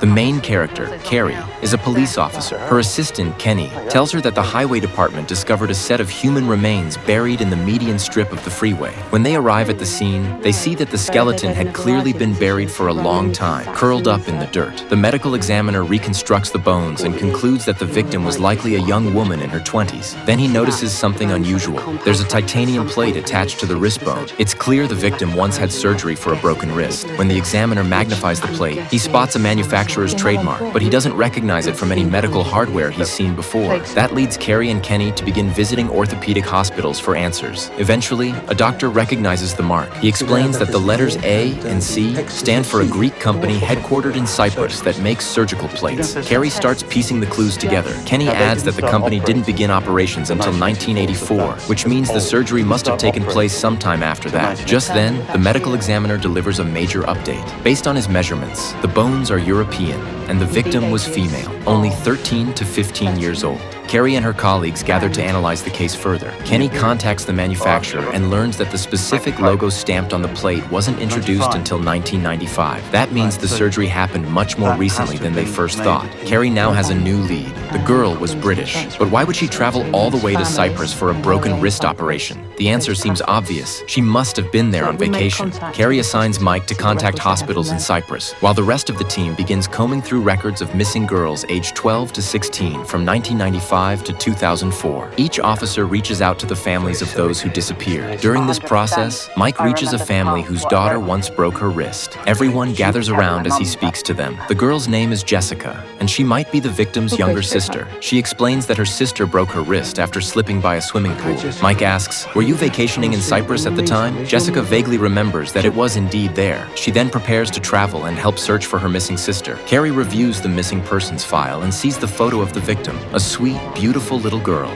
The main character, Carrie, is a police officer. Her assistant, Kenny, tells her that the highway department discovered a set of human remains buried in the median strip of the freeway. When they arrive at the scene, they see that the skeleton had clearly been buried for a long time, curled up in the dirt. The medical examiner reconstructs the bones and concludes that the victim was likely a young woman in her 20s. Then he notices something unusual. There's a titanium plate attached to the wrist bone. It's clear the victim once had surgery for a broken wrist. When the examiner magnifies the plate, he spots a manufacturer's trademark, but he doesn't recognize it from any medical hardware he's seen before. That leads Carrie and Kenny to begin visiting orthopedic hospitals for answers. Eventually, a doctor recognizes the mark. He explains that the letters A and C stand for a Greek company headquartered in Cyprus that makes surgical plates. Carrie starts piecing the clues together. Kenny adds that the company didn't begin operations until 1984, which means the surgery must have taken place sometime after that. Just then, the medical examiner delivers a major update. Based on his measurements, the bones are European, and the victim was female, only 13 to 15 years old. Carrie and her colleagues gather to analyze the case further. Kenny contacts the manufacturer and learns that the specific logo stamped on the plate wasn't introduced until 1995. That means the surgery happened much more recently than they first thought. Carrie now has a new lead. The girl was British, but why would she travel all the way to Cyprus for a broken wrist operation? The answer seems obvious. She must have been there on vacation. Carrie assigns Mike to contact hospitals in Cyprus, while the rest of the team begins combing through records of missing girls aged 12 to 16 from 1995 to 2004. Each officer reaches out to the families of those who disappeared. During this process, Mike reaches a family whose daughter once broke her wrist. Everyone gathers around as he speaks to them. The girl's name is Jessica, and she might be the victim's younger sister. She explains that her sister broke her wrist after slipping by a swimming pool. Mike asks, "Were you vacationing in Cyprus at the time?" Jessica vaguely remembers that it was indeed there. She then prepares to travel and help search for her missing sister. Carrie reviews the missing persons file and sees the photo of the victim, a sweet, beautiful little girl.